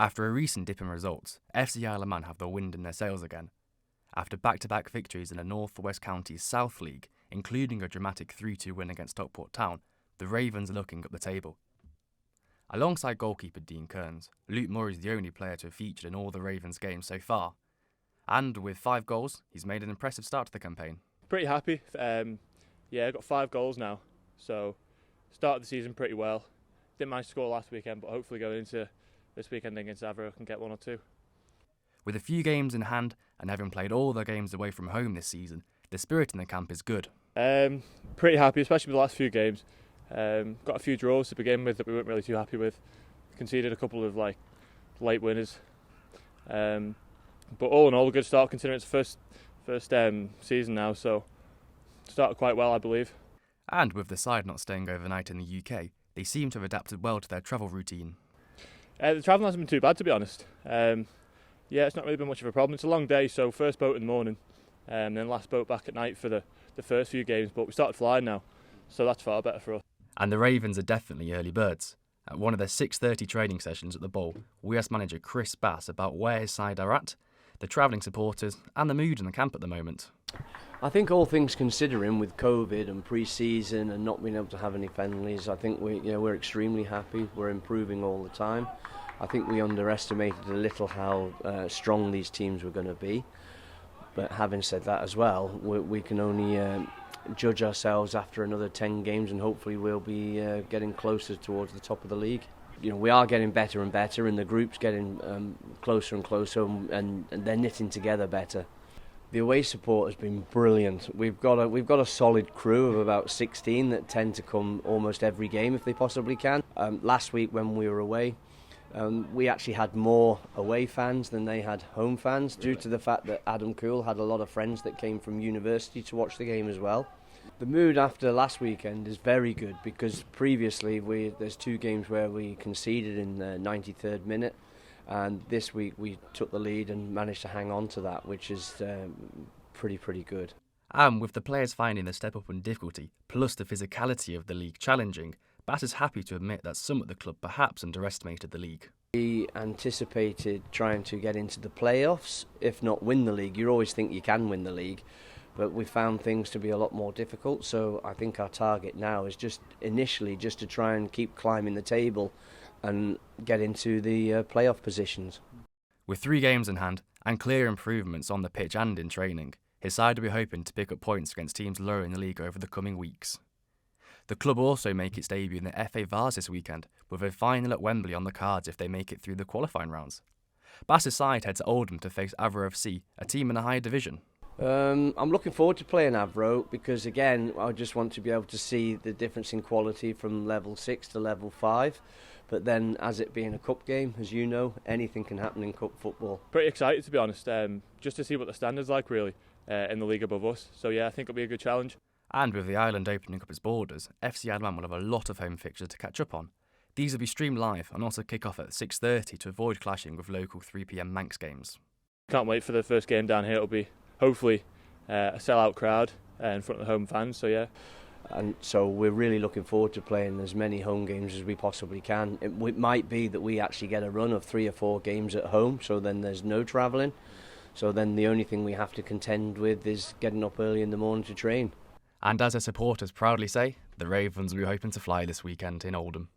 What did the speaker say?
After a recent dip in results, FC Isle of Man have the wind in their sails again. After back-to-back victories in the North West Counties South League, including a dramatic 3-2 win against Stockport Town, the Ravens are looking up the table. Alongside goalkeeper Dean Kearns, Luke Murray is the only player to have featured in all the Ravens games so far. And with 5 goals, he's made an impressive start to the campaign. Pretty happy. I got 5 goals now, so started the season pretty well. Didn't manage to score last weekend, but hopefully going into this weekend against Avro I can get 1 or 2. With a few games in hand and having played all their games away from home this season, the spirit in the camp is good. Pretty happy, especially with the last few games. Got a few draws to begin with that we weren't really too happy with. Conceded a couple of late winners. But all in all, a good start considering it's the first season now, so started quite well, I believe. And with the side not staying overnight in the UK, they seem to have adapted well to their travel routine. The travelling hasn't been too bad, to be honest. It's not really been much of a problem. It's a long day, so first boat in the morning, and then last boat back at night for the first few games, but we started flying now, so that's far better for us. And the Ravens are definitely early birds. At one of their 6:30 training sessions at the Bowl, we asked manager Chris Bass about where his side are at, the travelling supporters and the mood in the camp at the moment. I think all things considering, with COVID and pre-season and not being able to have any friendlies, I think we're extremely happy. We're improving all the time. I think we underestimated a little how strong these teams were going to be. But having said that as well, we can only judge ourselves after another 10 games, and hopefully we'll be getting closer towards the top of the league. We are getting better and better, and the group's getting closer and closer, and they're knitting together better. The away support has been brilliant. We've got a solid crew of about 16 that tend to come almost every game if they possibly can. Last week when we were away, we actually had more away fans than they had home fans, due to the fact that Adam Cool had a lot of friends that came from university to watch the game as well. The mood after last weekend is very good, because previously there's 2 games where we conceded in the 93rd minute, and this week we took the lead and managed to hang on to that, which is pretty good. And with the players finding the step up in difficulty, plus the physicality of the league challenging, Bass is happy to admit that some at the club perhaps underestimated the league. We anticipated trying to get into the playoffs, if not win the league. You always think you can win the league, but we found things to be a lot more difficult, so I think our target now is just to try and keep climbing the table and get into the playoff positions. With 3 games in hand and clear improvements on the pitch and in training, his side will be hoping to pick up points against teams lower in the league over the coming weeks. The club will also make its debut in the FA Vase this weekend, with a final at Wembley on the cards if they make it through the qualifying rounds. Bass's side head to Oldham to face Avro FC, a team in the higher division. I'm looking forward to playing Avro, because again I just want to be able to see the difference in quality from level 6 to level 5. But then, as it being a cup game, as you know, anything can happen in cup football. Pretty excited, to be honest, just to see what the standard's like really in the league above us. So yeah, I think it'll be a good challenge. And with the island opening up its borders, FC Isle of Man will have a lot of home fixtures to catch up on. These will be streamed live and also kick off at 6:30 to avoid clashing with local 3 PM Manx games. Can't wait for the first game down here. It'll be hopefully a sellout crowd in front of the home fans. So yeah. And so we're really looking forward to playing as many home games as we possibly can. It might be that we actually get a run of 3 or 4 games at home, so then there's no travelling. So then the only thing we have to contend with is getting up early in the morning to train. And as their supporters proudly say, the Ravens will be hoping to fly this weekend in Oldham.